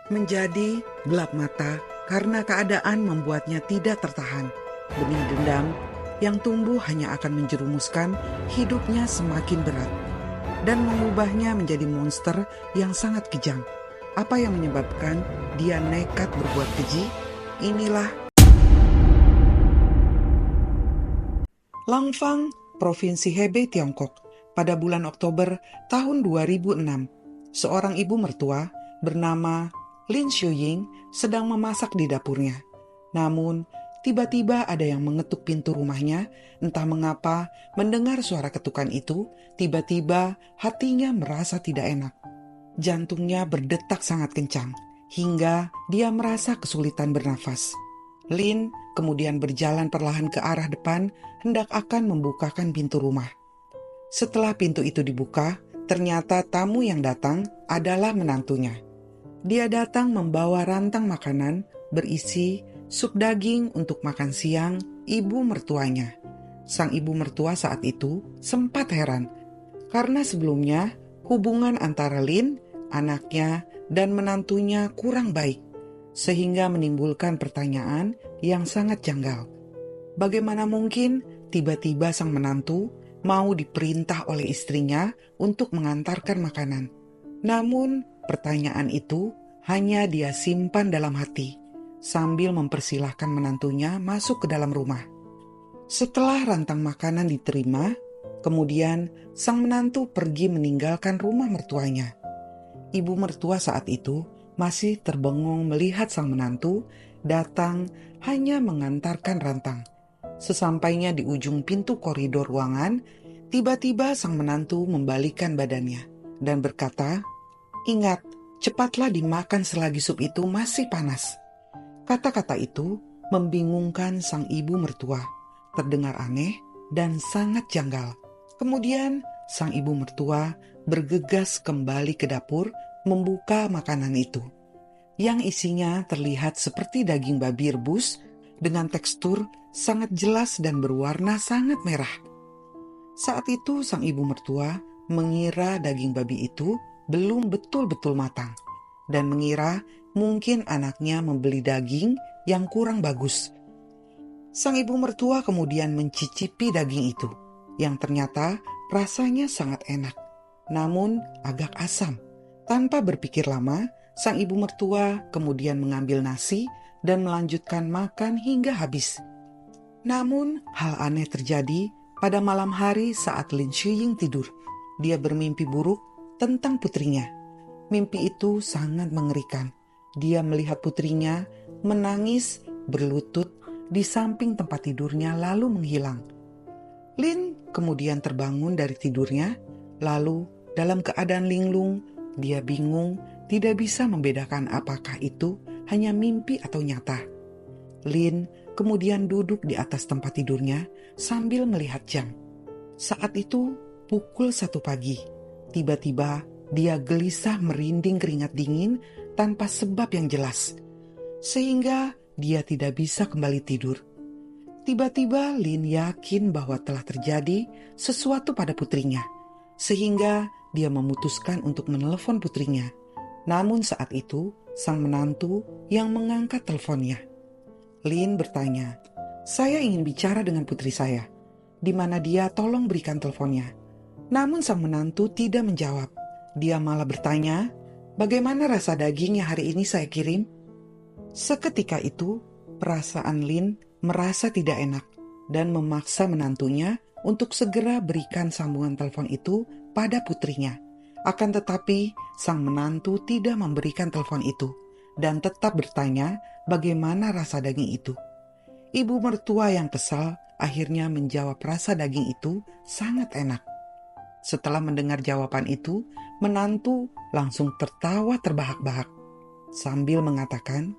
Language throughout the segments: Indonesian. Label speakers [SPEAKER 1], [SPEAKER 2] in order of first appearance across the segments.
[SPEAKER 1] Menjadi gelap mata karena keadaan membuatnya tidak tertahan. Benih dendam yang tumbuh hanya akan menjerumuskan hidupnya semakin berat dan mengubahnya menjadi monster yang sangat kejam. Apa yang menyebabkan dia nekat berbuat keji? Inilah Langfang, Provinsi Hebei, Tiongkok. Pada bulan Oktober tahun 2006, seorang ibu mertua bernama Lin Shuying sedang memasak di dapurnya. Namun, tiba-tiba ada yang mengetuk pintu rumahnya. Entah mengapa, mendengar suara ketukan itu, tiba-tiba hatinya merasa tidak enak. Jantungnya berdetak sangat kencang, hingga dia merasa kesulitan bernafas. Lin kemudian berjalan perlahan ke arah depan, hendak akan membukakan pintu rumah. Setelah pintu itu dibuka, ternyata tamu yang datang adalah menantunya. Dia datang membawa rantang makanan berisi sup daging untuk makan siang ibu mertuanya. Sang ibu mertua saat itu sempat heran, karena sebelumnya hubungan antara Lin, anaknya, dan menantunya kurang baik, sehingga menimbulkan pertanyaan yang sangat janggal. Bagaimana mungkin tiba-tiba sang menantu mau diperintah oleh istrinya untuk mengantarkan makanan? Namun, pertanyaan itu hanya dia simpan dalam hati, sambil mempersilahkan menantunya masuk ke dalam rumah. Setelah rantang makanan diterima, kemudian sang menantu pergi meninggalkan rumah mertuanya. Ibu mertua saat itu masih terbengong melihat sang menantu datang hanya mengantarkan rantang. Sesampainya di ujung pintu koridor ruangan, tiba-tiba sang menantu membalikkan badannya dan berkata, "Ingat, cepatlah dimakan selagi sup itu masih panas." Kata-kata itu membingungkan sang ibu mertua, terdengar aneh dan sangat janggal. Kemudian sang ibu mertua bergegas kembali ke dapur membuka makanan itu, yang isinya terlihat seperti daging babi rebus dengan tekstur sangat jelas dan berwarna sangat merah. Saat itu sang ibu mertua mengira daging babi itu belum betul-betul matang dan mengira mungkin anaknya membeli daging yang kurang bagus. Sang ibu mertua kemudian mencicipi daging itu, yang ternyata rasanya sangat enak, namun agak asam. Tanpa berpikir lama, sang ibu mertua kemudian mengambil nasi dan melanjutkan makan hingga habis. Namun, hal aneh terjadi pada malam hari saat Lin Shuying tidur. Dia bermimpi buruk tentang putrinya. Mimpi itu sangat mengerikan. Dia melihat putrinya menangis berlutut di samping tempat tidurnya lalu menghilang. Lin kemudian terbangun dari tidurnya, lalu dalam keadaan linglung, dia bingung tidak bisa membedakan apakah itu hanya mimpi atau nyata. Lin kemudian duduk di atas tempat tidurnya sambil melihat jam. Saat itu pukul 1 pagi. Tiba-tiba dia gelisah merinding keringat dingin tanpa sebab yang jelas, sehingga dia tidak bisa kembali tidur. Tiba-tiba Lin yakin bahwa telah terjadi sesuatu pada putrinya, sehingga dia memutuskan untuk menelepon putrinya. Namun saat itu sang menantu yang mengangkat teleponnya. Lin bertanya, "Saya ingin bicara dengan putri saya. Di mana dia? Tolong berikan teleponnya." Namun sang menantu tidak menjawab. Dia malah bertanya, "Bagaimana rasa daging yang hari ini saya kirim?" Seketika itu, perasaan Lin merasa tidak enak dan memaksa menantunya untuk segera berikan sambungan telepon itu pada putrinya. Akan tetapi, sang menantu tidak memberikan telepon itu dan tetap bertanya bagaimana rasa daging itu. Ibu mertua yang kesal akhirnya menjawab rasa daging itu sangat enak. Setelah mendengar jawaban itu, menantu langsung tertawa terbahak-bahak sambil mengatakan,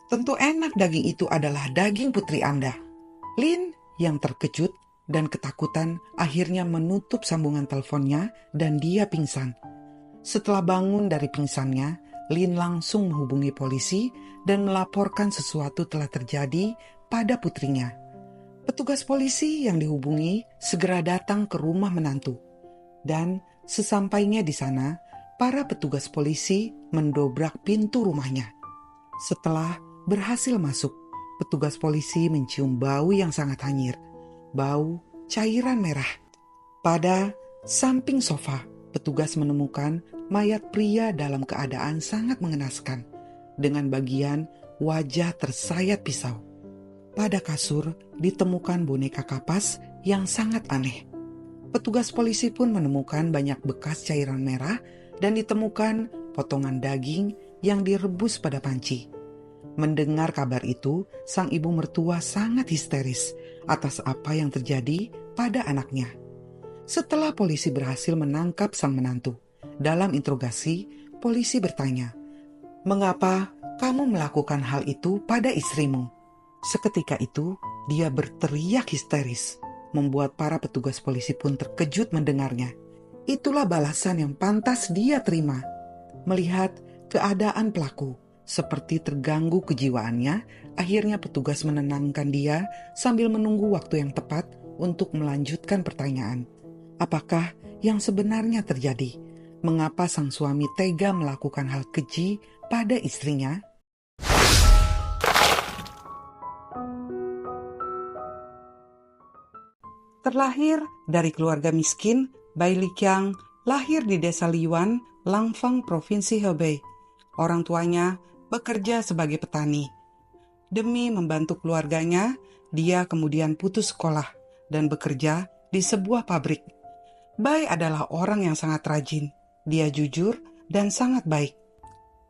[SPEAKER 1] "Tentu enak, daging itu adalah daging putri Anda." Lin yang terkejut dan ketakutan akhirnya menutup sambungan teleponnya dan dia pingsan. Setelah bangun dari pingsannya, Lin langsung menghubungi polisi dan melaporkan sesuatu telah terjadi pada putrinya. Petugas polisi yang dihubungi segera datang ke rumah menantu. Dan sesampainya di sana, para petugas polisi mendobrak pintu rumahnya. Setelah berhasil masuk, petugas polisi mencium bau yang sangat hanyir, bau cairan merah. Pada samping sofa, petugas menemukan mayat pria dalam keadaan sangat mengenaskan, dengan bagian wajah tersayat pisau. Pada kasur ditemukan boneka kapas yang sangat aneh. Petugas polisi pun menemukan banyak bekas cairan merah dan ditemukan potongan daging yang direbus pada panci. Mendengar kabar itu, sang ibu mertua sangat histeris atas apa yang terjadi pada anaknya. Setelah polisi berhasil menangkap sang menantu, dalam interogasi, polisi bertanya, "Mengapa kamu melakukan hal itu pada istrimu?" Seketika itu, dia berteriak histeris, membuat para petugas polisi pun terkejut mendengarnya. Itulah balasan yang pantas dia terima. Melihat keadaan pelaku seperti terganggu kejiwaannya, akhirnya petugas menenangkan dia sambil menunggu waktu yang tepat untuk melanjutkan pertanyaan. Apakah yang sebenarnya terjadi? Mengapa sang suami tega melakukan hal keji pada istrinya? Terlahir dari keluarga miskin, Bai Liqiang lahir di desa Liwan, Langfang, Provinsi Hebei. Orang tuanya bekerja sebagai petani. Demi membantu keluarganya, dia kemudian putus sekolah dan bekerja di sebuah pabrik. Bai adalah orang yang sangat rajin. Dia jujur dan sangat baik.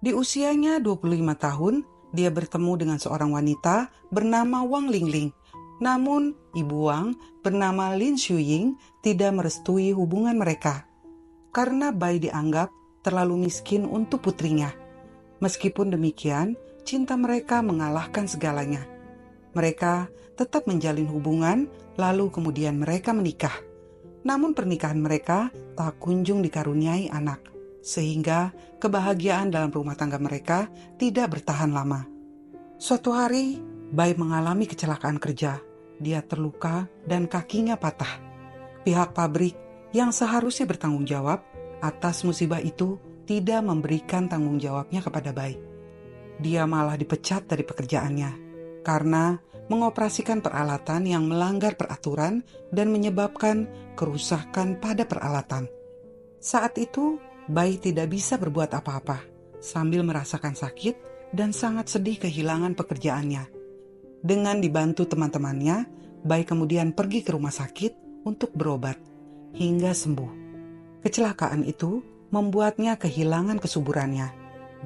[SPEAKER 1] Di usianya 25 tahun, dia bertemu dengan seorang wanita bernama Wang Lingling. Namun, Ibu Wang bernama Lin Shuying tidak merestui hubungan mereka karena Bai dianggap terlalu miskin untuk putrinya. Meskipun demikian, cinta mereka mengalahkan segalanya. Mereka tetap menjalin hubungan, lalu kemudian mereka menikah. Namun pernikahan mereka tak kunjung dikaruniai anak, sehingga kebahagiaan dalam rumah tangga mereka tidak bertahan lama. Suatu hari, Bai mengalami kecelakaan kerja. Dia terluka dan kakinya patah. Pihak pabrik yang seharusnya bertanggung jawab atas musibah itu tidak memberikan tanggung jawabnya kepada Bai. Dia malah dipecat dari pekerjaannya karena mengoperasikan peralatan yang melanggar peraturan dan menyebabkan kerusakan pada peralatan. Saat itu, Bai tidak bisa berbuat apa-apa sambil merasakan sakit dan sangat sedih kehilangan pekerjaannya. Dengan dibantu teman-temannya, Bai kemudian pergi ke rumah sakit untuk berobat hingga sembuh. Kecelakaan itu membuatnya kehilangan kesuburannya.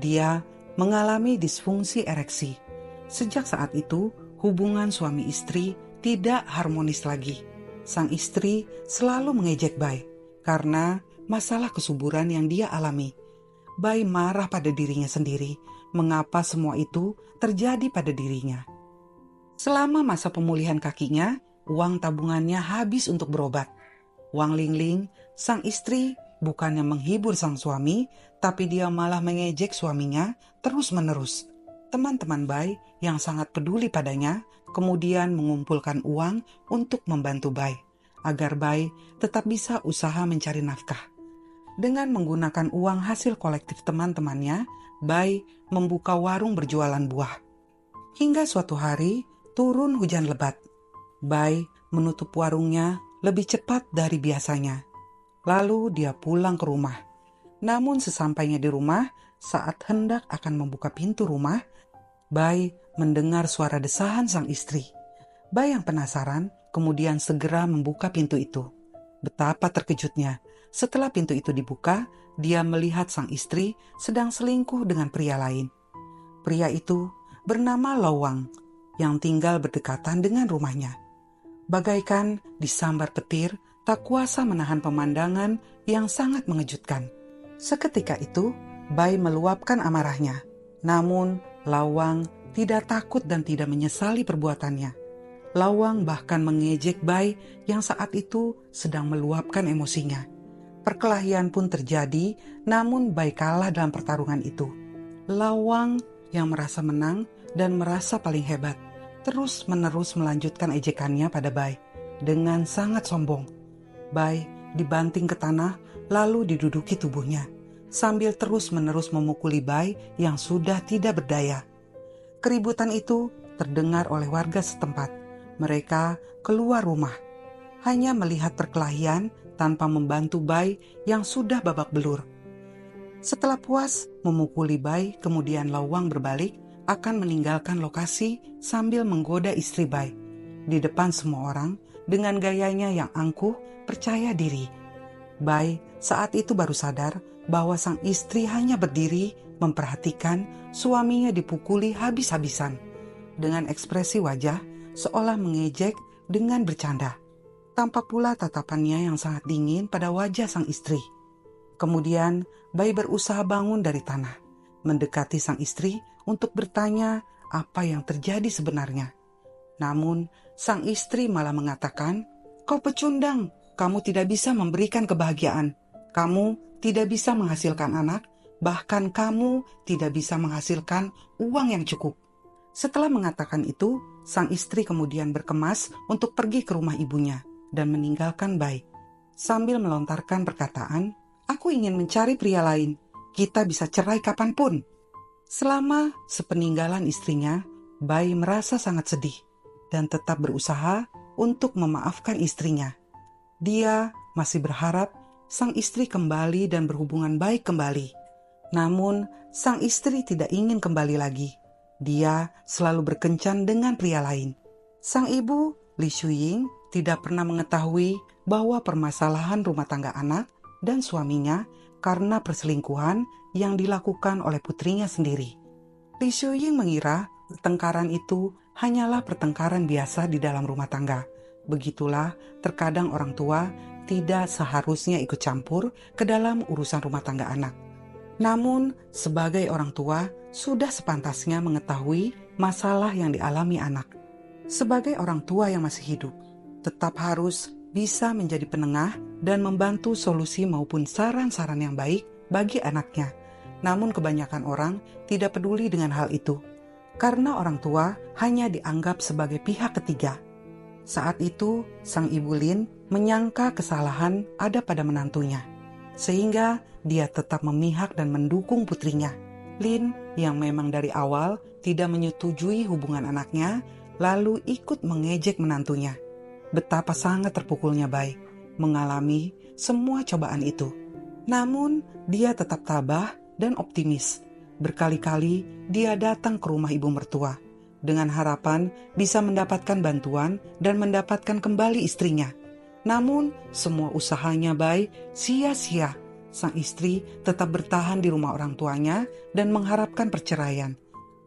[SPEAKER 1] Dia mengalami disfungsi ereksi. Sejak saat itu, hubungan suami istri tidak harmonis lagi. Sang istri selalu mengejek Bai karena masalah kesuburan yang dia alami. Bai marah pada dirinya sendiri, mengapa semua itu terjadi pada dirinya. Selama masa pemulihan kakinya, uang tabungannya habis untuk berobat. Wang Lingling, sang istri, bukannya menghibur sang suami, tapi dia malah mengejek suaminya terus-menerus. Teman-teman Bai yang sangat peduli padanya kemudian mengumpulkan uang untuk membantu Bai, agar Bai tetap bisa usaha mencari nafkah. Dengan menggunakan uang hasil kolektif teman-temannya, Bai membuka warung berjualan buah. Hingga suatu hari, turun hujan lebat. Bai menutup warungnya lebih cepat dari biasanya. Lalu dia pulang ke rumah. Namun sesampainya di rumah, saat hendak akan membuka pintu rumah, Bai mendengar suara desahan sang istri. Bai yang penasaran kemudian segera membuka pintu itu. Betapa terkejutnya, setelah pintu itu dibuka, dia melihat sang istri sedang selingkuh dengan pria lain. Pria itu bernama Lawang, yang tinggal berdekatan dengan rumahnya. Bagaikan disambar petir, tak kuasa menahan pemandangan yang sangat mengejutkan. Seketika itu, Bai meluapkan amarahnya. Namun, Lawang tidak takut dan tidak menyesali perbuatannya. Lawang bahkan mengejek Bai yang saat itu sedang meluapkan emosinya. Perkelahian pun terjadi, namun Bai kalah dalam pertarungan itu. Lawang yang merasa menang dan merasa paling hebat terus-menerus melanjutkan ejekannya pada Bai dengan sangat sombong. Bai dibanting ke tanah lalu diduduki tubuhnya. sambil terus-menerus memukuli Bai yang sudah tidak berdaya. Keributan itu terdengar oleh warga setempat. Mereka keluar rumah, hanya melihat perkelahian tanpa membantu Bai yang sudah babak belur. Setelah puas memukuli Bai, kemudian Lawang berbalik akan meninggalkan lokasi sambil menggoda istri Bai di depan semua orang dengan gayanya yang angkuh, percaya diri. Bai saat itu baru sadar bahwa sang istri hanya berdiri memperhatikan suaminya dipukuli habis-habisan dengan ekspresi wajah seolah mengejek dengan bercanda. Tampak pula tatapannya yang sangat dingin pada wajah sang istri. Kemudian Bai berusaha bangun dari tanah, mendekati sang istri untuk bertanya apa yang terjadi sebenarnya. Namun sang istri malah mengatakan, "Kau pecundang, kamu tidak bisa memberikan kebahagiaan. Kamu tidak bisa menghasilkan anak, bahkan kamu tidak bisa menghasilkan uang yang cukup." Setelah mengatakan itu, sang istri kemudian berkemas untuk pergi ke rumah ibunya dan meninggalkan Bai. Sambil melontarkan perkataan, "Aku ingin mencari pria lain. Kita bisa cerai kapanpun." Selama sepeninggalan istrinya, Bai merasa sangat sedih dan tetap berusaha untuk memaafkan istrinya. Dia masih berharap sang istri kembali dan berhubungan baik kembali. Namun, sang istri tidak ingin kembali lagi. Dia selalu berkencan dengan pria lain. Sang ibu, Li Shuying, tidak pernah mengetahui bahwa permasalahan rumah tangga anak dan suaminya karena perselingkuhan yang dilakukan oleh putrinya sendiri. Li Shuying mengira pertengkaran itu hanyalah pertengkaran biasa di dalam rumah tangga. Begitulah terkadang orang tua tidak seharusnya ikut campur ke dalam urusan rumah tangga anak. Namun, sebagai orang tua, sudah sepantasnya mengetahui masalah yang dialami anak. Sebagai orang tua yang masih hidup, tetap harus bisa menjadi penengah dan membantu solusi maupun saran-saran yang baik bagi anaknya. Namun kebanyakan orang tidak peduli dengan hal itu, karena orang tua hanya dianggap sebagai pihak ketiga. Saat itu, sang ibu Lin menyangka kesalahan ada pada menantunya, sehingga dia tetap memihak dan mendukung putrinya. Lin, yang memang dari awal tidak menyetujui hubungan anaknya, lalu ikut mengejek menantunya. Betapa sangat terpukulnya Bai mengalami semua cobaan itu. Namun, dia tetap tabah dan optimis. Berkali-kali dia datang ke rumah ibu mertua dengan harapan bisa mendapatkan bantuan dan mendapatkan kembali istrinya. Namun semua usahanya Bai sia-sia. Sang istri tetap bertahan di rumah orang tuanya dan mengharapkan perceraian.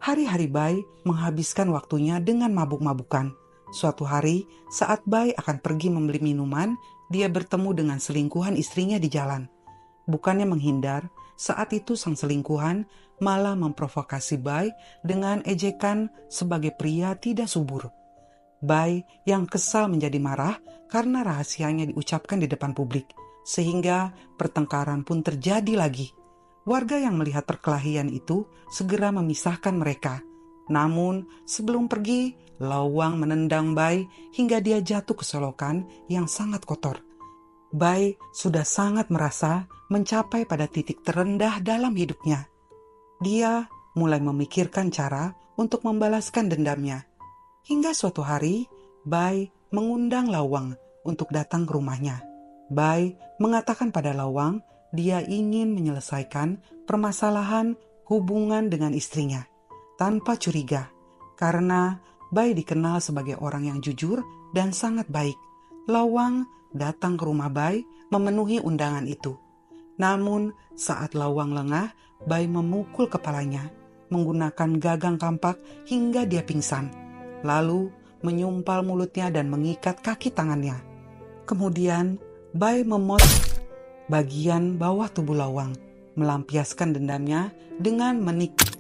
[SPEAKER 1] Hari-hari Bai menghabiskan waktunya dengan mabuk-mabukan. Suatu hari saat Bai akan pergi membeli minuman, dia bertemu dengan selingkuhan istrinya di jalan. Bukannya menghindar, saat itu sang selingkuhan malah memprovokasi Bai dengan ejekan sebagai pria tidak subur. Bai yang kesal menjadi marah karena rahasianya diucapkan di depan publik, sehingga pertengkaran pun terjadi lagi. Warga yang melihat perkelahian itu segera memisahkan mereka. Namun sebelum pergi, Lawang menendang Bai hingga dia jatuh ke solokan yang sangat kotor. Bai sudah sangat merasa mencapai pada titik terendah dalam hidupnya. Dia mulai memikirkan cara untuk membalaskan dendamnya. Hingga suatu hari, Bai mengundang Lawang untuk datang ke rumahnya. Bai mengatakan pada Lawang dia ingin menyelesaikan permasalahan hubungan dengan istrinya tanpa curiga, karena Bai dikenal sebagai orang yang jujur dan sangat baik. Lawang datang ke rumah Bai memenuhi undangan itu. Namun saat Lawang lengah, Bai memukul kepalanya menggunakan gagang kampak hingga dia pingsan. Lalu menyumpal mulutnya dan mengikat kaki tangannya. Kemudian Bai memotong bagian bawah tubuh Lawang, melampiaskan dendamnya dengan menikam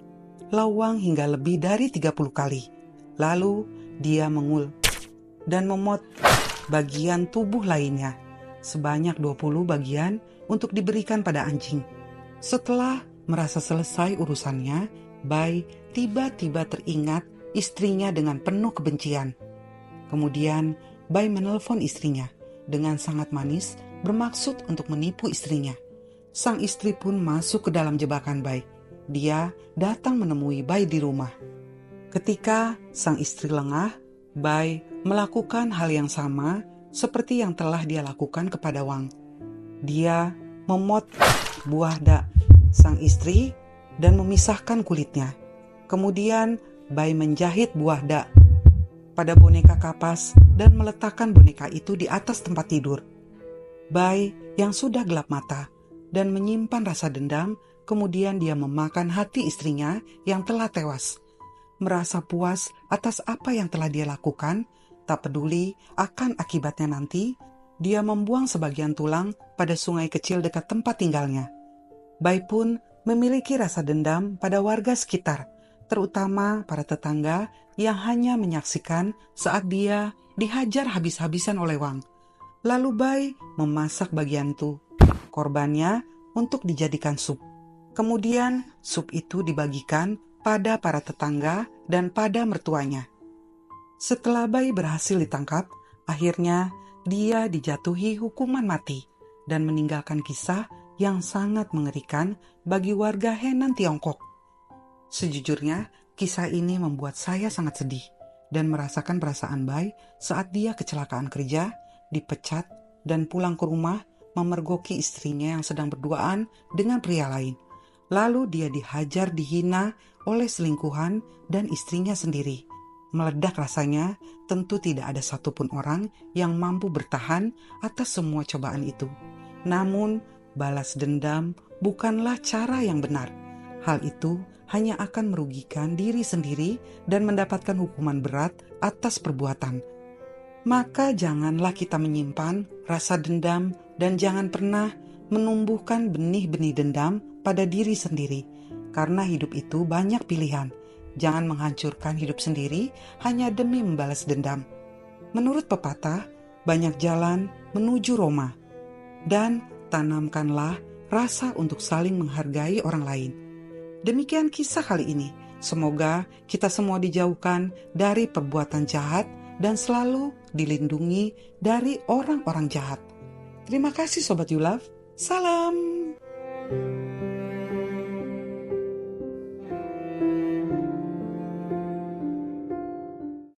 [SPEAKER 1] Lawang hingga lebih dari 30 kali. Lalu dia dan memotong bagian tubuh lainnya, sebanyak 20 bagian untuk diberikan pada anjing. Setelah merasa selesai urusannya, Bai tiba-tiba teringat istrinya dengan penuh kebencian. Kemudian Bai menelpon istrinya dengan sangat manis, bermaksud untuk menipu istrinya. sang istri pun masuk ke dalam jebakan Bai. Dia datang menemui Bai di rumah. Ketika sang istri lengah, Bai melakukan hal yang sama seperti yang telah dia lakukan kepada Wang. Dia memotong buah dak sang istri dan memisahkan kulitnya. Kemudian Bai menjahit buah dak pada boneka kapas dan meletakkan boneka itu di atas tempat tidur. Bai yang sudah gelap mata dan menyimpan rasa dendam, kemudian dia memakan hati istrinya yang telah tewas. Merasa puas atas apa yang telah dia lakukan, tak peduli akan akibatnya nanti, dia membuang sebagian tulang pada sungai kecil dekat tempat tinggalnya. Bai pun memiliki rasa dendam pada warga sekitar, terutama para tetangga yang hanya menyaksikan saat dia dihajar habis-habisan oleh Wang. Lalu Bai memasak bagian korbannya untuk dijadikan sup. Kemudian sup itu dibagikan pada para tetangga dan pada mertuanya. Setelah Bai berhasil ditangkap, akhirnya dia dijatuhi hukuman mati dan meninggalkan kisah yang sangat mengerikan bagi warga Henan Tiongkok. Sejujurnya, kisah ini membuat saya sangat sedih dan merasakan perasaan Bai saat dia kecelakaan kerja, dipecat, dan pulang ke rumah memergoki istrinya yang sedang berduaan dengan pria lain. Lalu dia dihajar, dihina oleh selingkuhan dan istrinya sendiri. Meledak rasanya, tentu tidak ada satupun orang yang mampu bertahan atas semua cobaan itu. Namun, balas dendam bukanlah cara yang benar. Hal itu hanya akan merugikan diri sendiri dan mendapatkan hukuman berat atas perbuatan. Maka janganlah kita menyimpan rasa dendam dan jangan pernah menumbuhkan benih-benih dendam pada diri sendiri. Karena hidup itu banyak pilihan. Jangan menghancurkan hidup sendiri hanya demi membalas dendam. Menurut pepatah, banyak jalan menuju Roma. Dan tanamkanlah rasa untuk saling menghargai orang lain. Demikian kisah kali ini. Semoga kita semua dijauhkan dari perbuatan jahat dan selalu dilindungi dari orang-orang jahat. Terima kasih Sobat You Love. Salam.